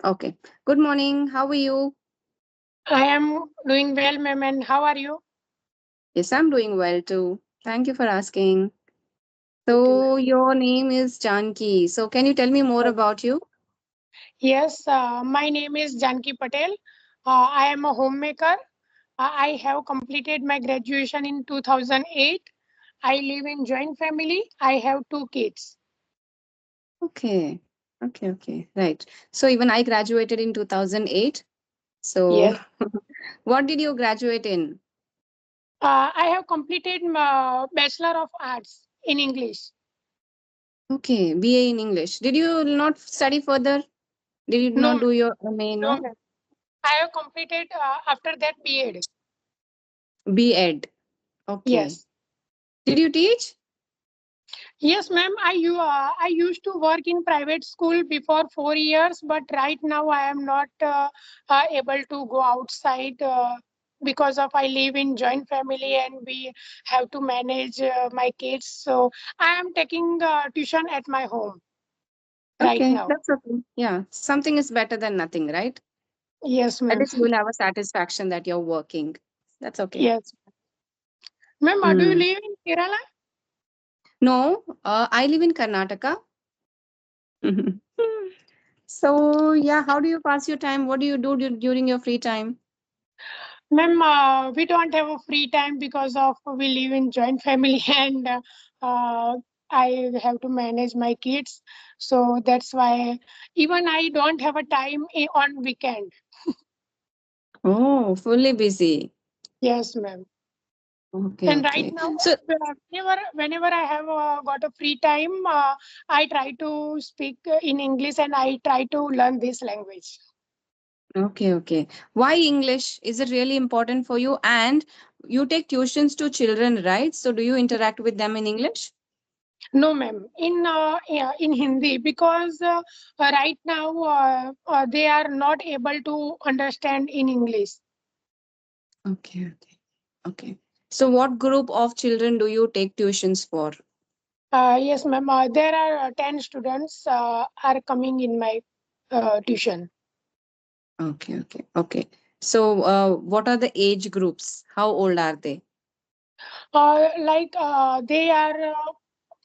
Okay. Good morning. How are you? I am doing well, ma'am. And how are you? Yes, I'm doing well too. Thank you for asking. Okay, So, ma'am. your name is Janki. So, can you tell me more about you? Yes, my name is Janki Patel. I am a homemaker. I have completed my graduation in 2008. I live in joint family. I have two kids. Okay. Okay. Right. So, even I graduated in 2008. So, Yes. what did you graduate in? I have completed Bachelor of Arts in English. Okay. BA in English. Did you not study further? Did you No, not ma'am. do your MA? No, No? ma'am. I have completed after that B.Ed. B.Ed. Okay. Yes. Did you teach? Yes, ma'am. I used to work in private school before 4 years, but right now I am not able to go outside because of I live in joint family and we have to manage my kids. So I am taking tuition at my home right Okay. now. That's okay. Yeah. Something is better than nothing, right? Yes, At ma'am. least you will have a satisfaction that you're working. That's okay. Yes, ma'am. Do you Mm. live in Kerala? No, I live in Karnataka. Mhm. So, yeah, how do you pass your time? What do you do during your free time? Ma'am, we don't have a free time because of we live in joint family and uh, I have to manage my kids. So that's why even I don't have a time on weekend. Oh, fully busy. Yes, ma'am. Okay, And right okay. now, So, whenever I have got a free time, I try to speak in English and I try to learn this language. okay. Why English? Is it really important for you? And you take tuitions to children, right? So, do you interact with them in English? No, ma'am. Yeah, in Hindi because right now they are not able to understand in English. Okay. So, what group of children do you take tuitions for? Yes, ma'am. There are 10 students are coming in my tuition. Okay. So, what are the age groups? How old are they? They are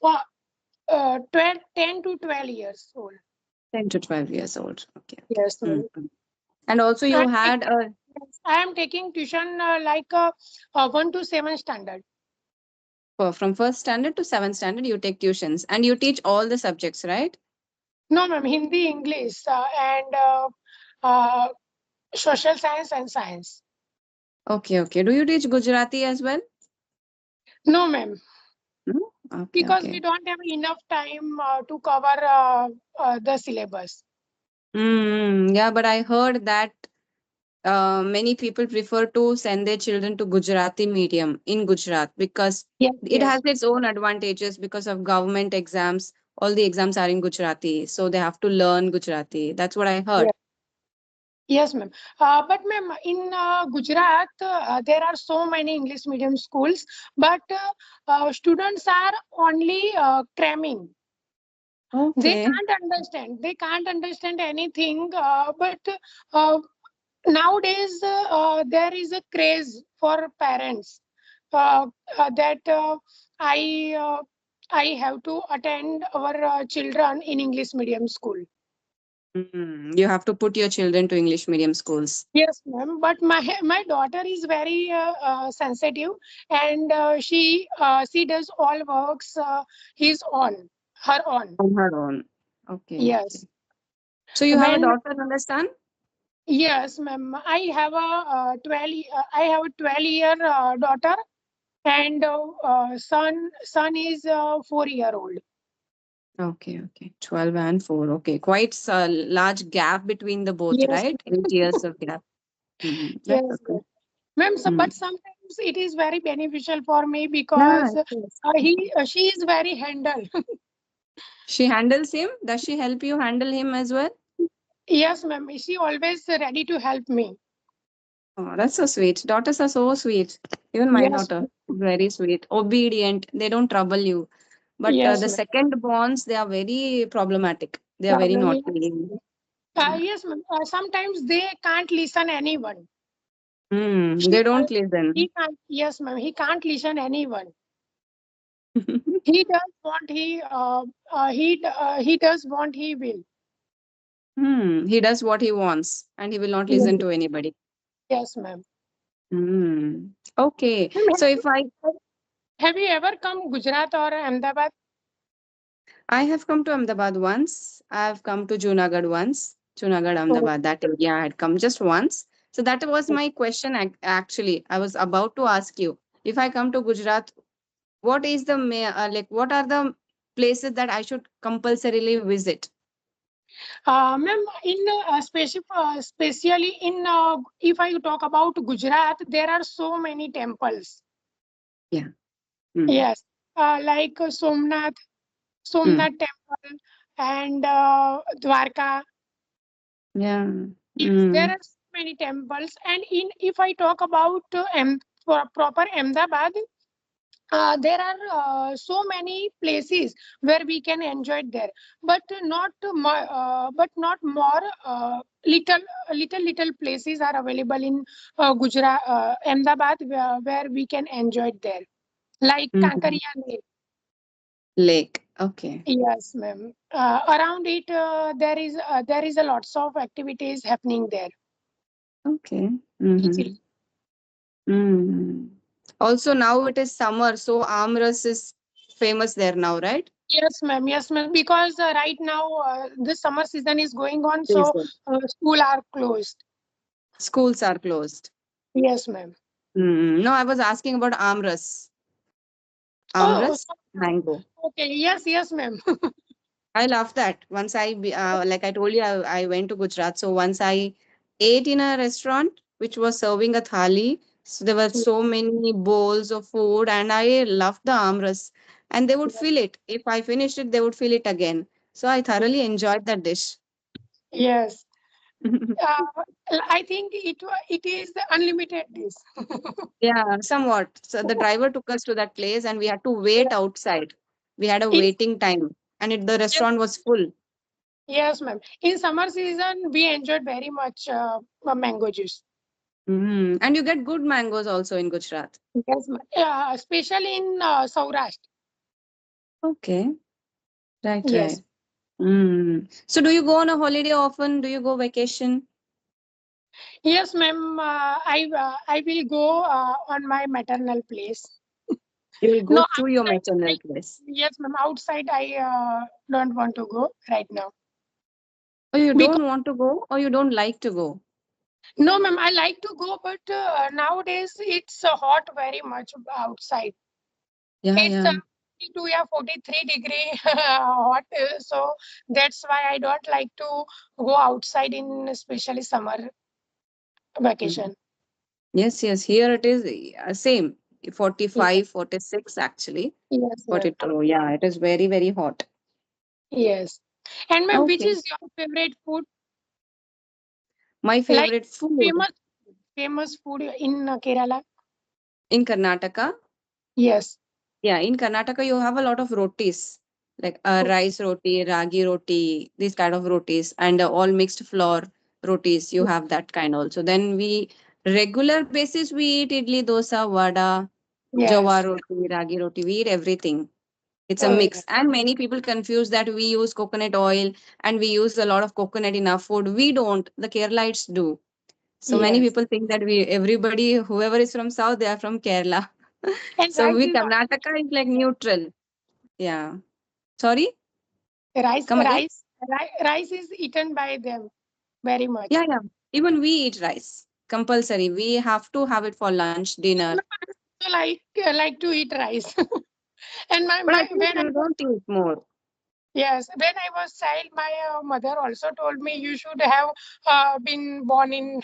12, 10 to 12 years old. 10 to 12 years old. Okay. Yes, ma'am. And also, I'm you had taking, a yes, I am taking tuition 1 to 7 standard. from first standard to seventh standard, you take tuitions and you teach all the subjects, right? No, ma'am. Hindi, English, and uh, social science and science. Okay. Do you teach Gujarati as well? No, ma'am. No? Because we Okay. don't have enough time to cover the syllabus. Yeah, but I heard that many people prefer to send their children to Gujarati medium in Gujarat because Yes, it has yes, its own advantages because of government exams. All the exams are in Gujarati, so they have to learn Gujarati. That's what I yes. heard. Yes, ma'am. But ma'am, in Gujarat, there are so many English medium schools, but students are only cramming. They Okay. can't understand. They can't understand anything. But uh, nowadays, there is a craze for parents that I uh, I have to attend our children in English medium school. You have to put your children to English medium schools. Yes, ma'am. But my daughter is very sensitive, and she does all works his own, her own. On her own. Okay. Yes. So you have a When daughter, understand? yes, ma'am. I have a 12-year daughter, and son is 4 year old. Okay. 12 and 4. Okay. Quite a large gap between the both, Yes, right? 8 years of gap. That's yes, okay. yes. Ma'am. Mm. But sometimes it is very beneficial for me Yeah, because yes. she is very handle. She handles him. Does she help you handle him as well? Yes, ma'am. She always ready to help me. Oh, that's so sweet. Daughters are so sweet. Even my Yes, daughter, very sweet, obedient. They don't trouble you. But yes, the ma'am. second bonds, they are very problematic. They are very Problem is, naughty. Yeah. Yes, ma'am. Sometimes they can't listen anyone. They He, don't he listen. can't. Yes, ma'am. He can't listen anyone. He does want he does want he will. He does what he wants and he will not listen Yes, to anybody. yes, ma'am. Okay. Ma'am, So if have you ever come Gujarat or Ahmedabad? I have come to Ahmedabad once, I have come to Junagadh once, Junagadh, Oh, Ahmedabad, that area I had come just once. So that was my question actually. I was about to ask you if I come to Gujarat, what is the like what are the places that I should compulsorily visit? ma'am, in especially in if I talk about Gujarat, there are so many temples. Yeah. Mm. Yes, like Mm. Somnath temple and Dwarka. Yeah. Yes, there Mm. are so many temples. And in if I talk about proper Ahmedabad, there are so many places where we can enjoy it there, but not more. Little places are available in Gujarat, Ahmedabad, where we can enjoy it there, like Mhm. Kankariya Lake. Lake. Okay. Yes, ma'am. Around it, there is a lots of activities happening there. Okay. Mm-hmm. Easily. Mm. Also, now it is summer, so Amras is famous there now, right? Yes, ma'am. Yes, ma'am. Because right now the summer season is going on, Yes, so sir. school are closed. Schools are closed. Yes, ma'am. No, I was asking about Amras. Oh, Amras, mango. okay. Yes, yes, ma'am. I love that. Once like I told you, I went to Gujarat. So once I ate in a restaurant which was serving a thali. So there were so many bowls of food, and I loved the amras. And they would fill it. If I finished it, they would fill it again. So I thoroughly enjoyed that dish. Yes. Uh, I think it is the unlimited dish. Yeah, somewhat. So the driver took us to that place, and we had to wait outside. We had a In, waiting time, and the yes, restaurant was full. yes, ma'am. In summer season, we enjoyed very much mango juice. And you get good mangoes also in Gujarat. Yes, ma'am. Especially in Saurashtra. Okay. Right, Yes. right. So do you go on a holiday often? Do you go vacation? Yes, ma'am. I will go on my maternal place. You will go No, to your outside. maternal place. Yes, ma'am. Outside, I don't want to go right now. Or you Because don't want to go, or you don't like to go? no, ma'am. I like to go, but nowadays it's hot very much outside. Yeah, It's yeah. 42, yeah, 43-degree hot. So that's why I don't like to go outside in especially summer Mhm. vacation. Yes, yes. Here it is same. Yes, 45, 46 actually. yes, ma'am. 42. Yeah, it is very, very hot. Yes. And ma'am, which Okay. is your favorite food? My Like favorite food famous famous food in Kerala? in Karnataka. Yes. Yeah, in Karnataka, you have a lot of rotis, like rice roti, ragi roti, these kind of rotis, and all mixed flour rotis. You have that kind also. Then regular basis, we eat idli, dosa, vada, jawar Yes. roti, ragi roti. We eat everything. It's a Oh, yeah. mix. And many people confuse that we use coconut oil and we use a lot of coconut in our food. We don't. The Keralites do. So many Yes. people think that everybody, whoever is from South, they are from Kerala. And So rice we is Karnataka is like neutral. Yeah. Sorry? rice Come again? rice rice is eaten by them very much. Yeah, yeah. Even we eat rice. Compulsory. We have to have it for lunch, dinner. No, I also like to eat rice. And But I my think you don't eat more. yes, when I was child, my mother also told me you should have been born in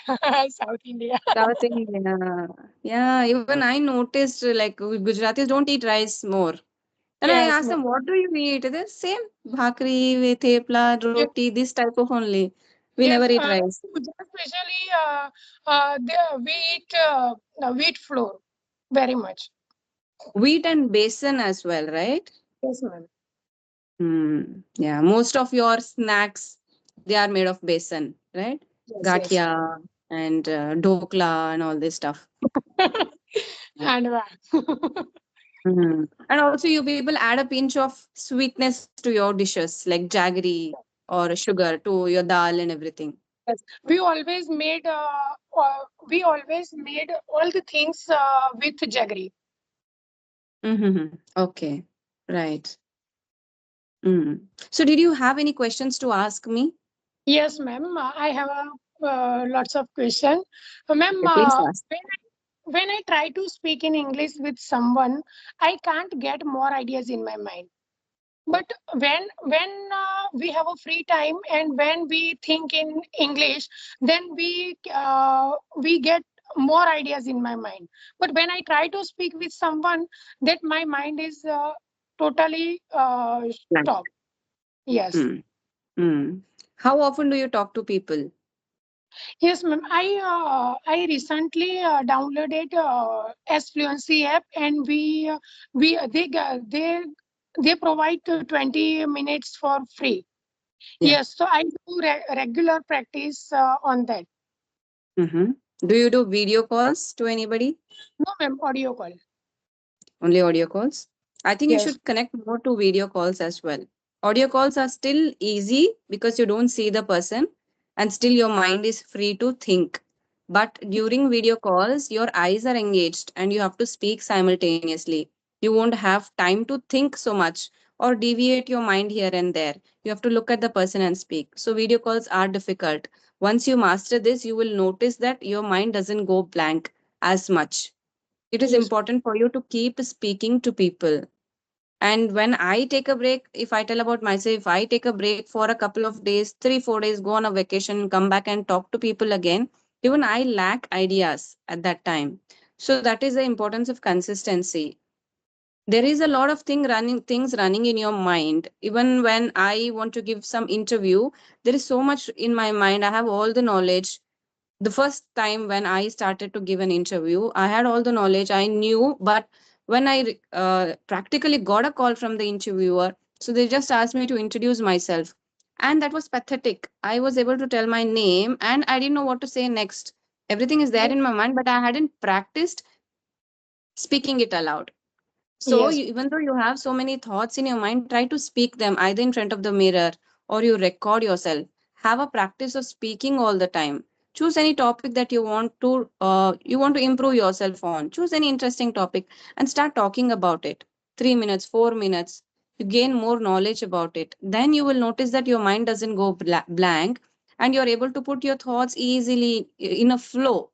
South India. South India. Yeah, even I noticed like Gujaratis don't eat rice more. And I Yes, asked ma'am. them, what do you eat? The same. Bhakri, with thepla, Yes, roti, this type of only. We yes. never eat rice. Especially we eat wheat flour very much. Wheat and besan as well, right? Yes, ma'am. Yeah, most of your snacks. they are made of besan, right? Yes, yes. Gathia and dokla and all this stuff. And Mhm. And also, you people add a pinch of sweetness to your dishes, like jaggery or sugar to your dal and everything. yes, we always made all the things with jaggery. Mm-hmm. Okay, right. Mm. So, did you have any questions to ask me? Yes, ma'am. I have lots of questions. Ma'am, Okay, please ask. when I try to speak in English with someone, I can't get more ideas in my mind. But when we have a free time and when we think in English, then we get more ideas in my mind. But when I try to speak with someone, that my mind is totally Blank. stopped. Yes. Mm. Mm. How often do you talk to people? Yes, ma'am. I recently downloaded S Fluency app, and we they provide 20 minutes for free. Yeah. Yes, so I do regular practice on that. Mm-hmm. Do you do video calls to anybody? No, ma'am, audio call. Only audio calls? I think you Yes, should connect more to video calls as well. Audio calls are still easy because you don't see the person and still your mind is free to think. But during video calls, your eyes are engaged and you have to speak simultaneously. You won't have time to think so much or deviate your mind here and there. You have to look at the person and speak. So, video calls are difficult. Once you master this, you will notice that your mind doesn't go blank as much. It is yes, important for you to keep speaking to people. And when I take a break, if I tell about myself, if I take a break for a couple of days, 3 4 days, go on a vacation, come back and talk to people again, even I lack ideas at that time. So that is the importance of consistency. There is a lot of things running in your mind. Even when I want to give some interview, there is so much in my mind. I have all the knowledge. The first time when I started to give an interview, I had all the knowledge I knew, but when I practically got a call from the interviewer, so they just asked me to introduce myself. And that was pathetic. I was able to tell my name and I didn't know what to say next. Everything is there yes, in my mind, but I hadn't practiced speaking it aloud. So, yes, even though you have so many thoughts in your mind, try to speak them either in front of the mirror or you record yourself. Have a practice of speaking all the time. Choose any topic that you want to improve yourself on. Choose any interesting topic and start talking about it. 3 minutes, 4 minutes. You gain more knowledge about it. Then you will notice that your mind doesn't go blank and you're able to put your thoughts easily in a flow.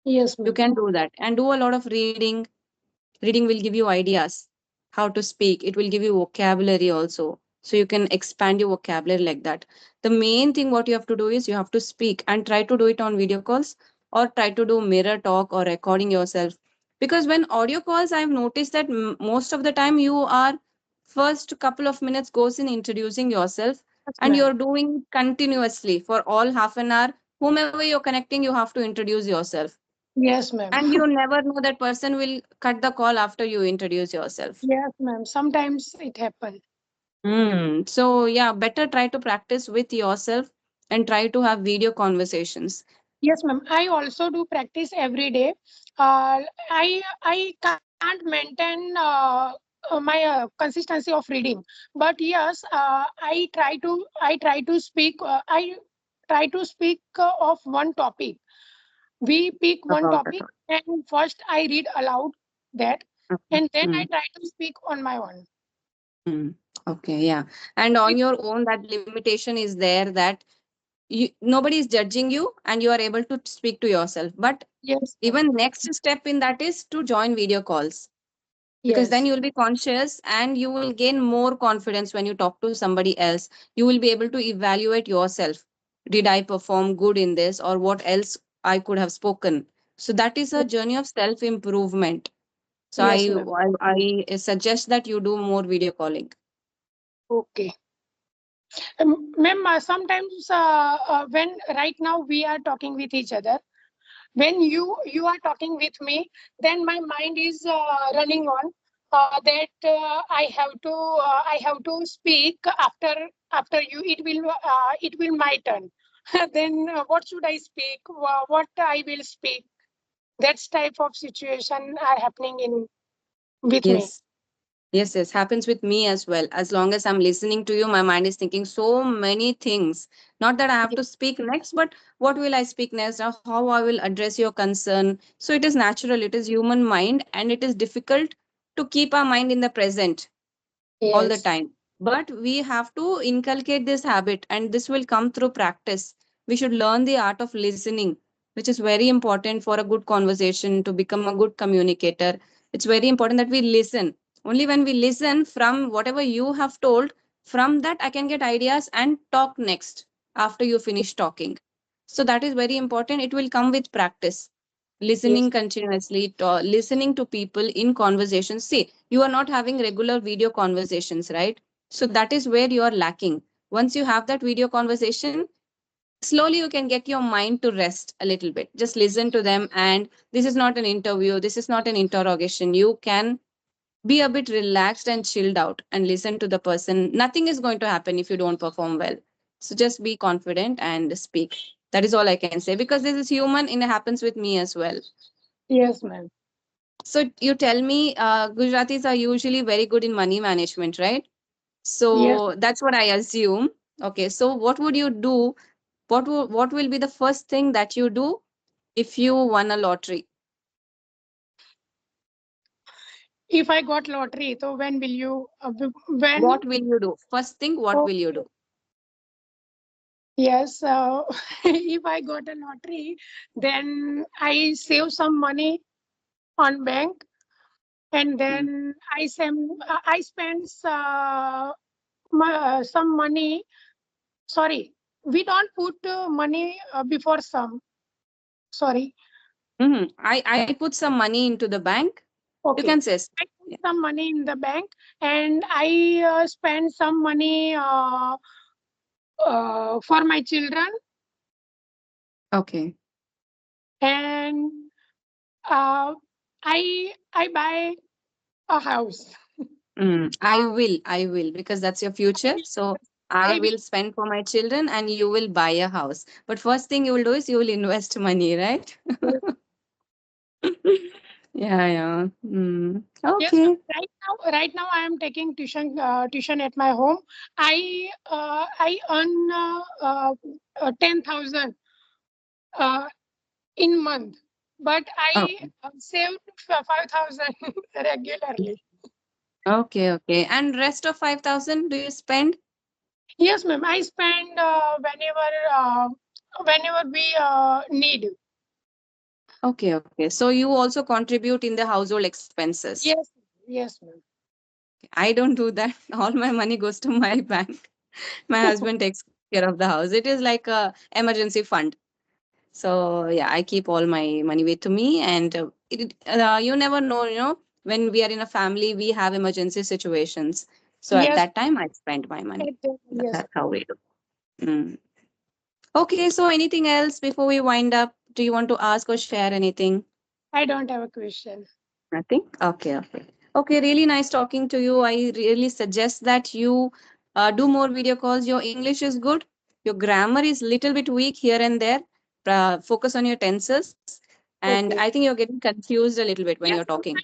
yes, You ma'am. can do that and do a lot of reading. Reading will give you ideas how to speak. It will give you vocabulary also. So you can expand your vocabulary like that. The main thing what you have to do is you have to speak and try to do it on video calls or try to do mirror talk or recording yourself. Because when audio calls, I've noticed that most of the time you are first couple of minutes goes in introducing yourself Yes, and ma'am. you're doing continuously for all half an hour. Whomever you're connecting, you have to introduce yourself Yes, ma'am. and you never know that person will cut the call after you introduce yourself. Yes, ma'am. Sometimes it happens. So yeah, better try to practice with yourself and try to have video conversations. Yes, ma'am. I also do practice every day. I can't maintain my consistency of reading, but yes, I try to speak. I try to speak of one topic. We pick one About topic, it. and first I read aloud that, Okay. and then I Mm. try to speak on my own. Mm. Okay, yeah. And on your own, that limitation is there that nobody is judging you and you are able to speak to yourself. But Yes, ma'am. even next step in that is to join video calls because then Yes, you will be conscious and you will gain more confidence when you talk to somebody else. You will be able to evaluate yourself. Did I perform good in this or what else I could have spoken? So that is a journey of self improvement. So yes, ma'am. I suggest that you do more video calling. Okay. Ma'am, sometimes when right now we are talking with each other, when you are talking with me, then my mind is running on that I have to speak after after you it will my turn. Then what should I speak? What I will speak? That type of situation are happening in with me. Yes. Yes, yes, happens with me as well. As long as I'm listening to you, my mind is thinking so many things. Not that I have to speak next, but what will I speak next, or how I will address your concern. So it is natural, it is human mind, and it is difficult to keep our mind in the present all the Yes, time. But we have to inculcate this habit, and this will come through practice. We should learn the art of listening, which is very important for a good conversation to become a good communicator. It's very important that we listen. Only when we listen from whatever you have told, from that I can get ideas and talk next after you finish talking. So that is very important. It will come with practice. yes, Listening continuously, listening to people in conversations. See, you are not having regular video conversations, right? So that is where you are lacking. Once you have that video conversation, slowly you can get your mind to rest a little bit. Just listen to them, and this is not an interview, this is not an interrogation. You can be a bit relaxed and chilled out and listen to the person. Nothing is going to happen if you don't perform well. So just be confident and speak. That is all I can say, because this is human and it happens with me as well. yes, ma'am. So you tell me, Gujaratis are usually very good in money management, right? Yes. So that's what I assume. Okay, so what would you do? What will be the first thing that you do if you won a lottery? If I got lottery, so when will you? When? What will you do? First thing, what will you Okay. do? Yes. If I got a lottery, then I save some money on bank, and Mm. then I spend some money. Sorry, we don't put money before some. Sorry. I put some money into the bank. You can Okay. say. I put Yeah. some money in the bank, and I spend some money for my children, Okay. and uh, I buy a house. I will, because that's your future. So I I will. will spend for my children and you will buy a house. But first thing you will do is you will invest money, right? Yeah, yeah. Yes, ma'am. Okay. Right now, I am taking tuition at my home. I earn 10,000 uh, in month, but I Okay. saved 5,000 regularly. Okay, okay. And rest of 5,000 do you spend? Yes, ma'am. I spend whenever we need. Okay, okay. So you also contribute in the household expenses. Yes, yes, ma'am. I don't do that. All my money goes to my bank. My husband takes care of the house. It is like a emergency fund. So yeah, I keep all my money with me, and you never know. When we are in a family, we have emergency situations. So at Yes, that time, I spend my money. yes. That's how we do. Mm. Okay. So anything else before we wind up? Do you want to ask or share anything? I don't have a question. Nothing? Okay, okay. Okay, really nice talking to you. I really suggest that you do more video calls. Your English is good. Your grammar is little bit weak here and there. Focus on your tenses. And I Okay. think you're getting confused a little bit when you're Yes, ma'am, talking.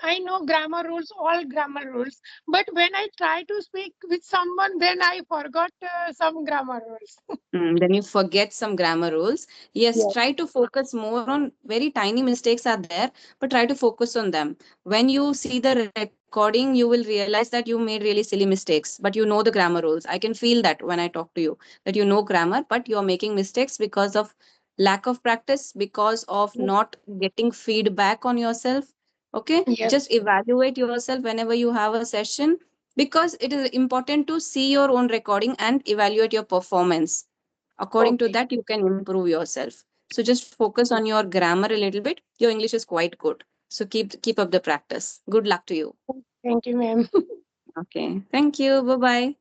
I know grammar rules, all grammar rules. But when I try to speak with someone, then I forgot some grammar rules. Then you forget some grammar rules. Yes, Yes, try to focus more on very tiny mistakes are there, but try to focus on them. When you see the recording, you will realize that you made really silly mistakes, but you know the grammar rules. I can feel that when I talk to you, that you know grammar, but you are making mistakes because of lack of practice, because of not getting feedback on yourself. Okay, yes, just evaluate yourself whenever you have a session, because it is important to see your own recording and evaluate your performance. According to okay. that, you can improve yourself. So just focus on your grammar a little bit. Your English is quite good. So keep up the practice. Good luck to you. Thank you, ma'am. Okay. Thank you. Bye bye.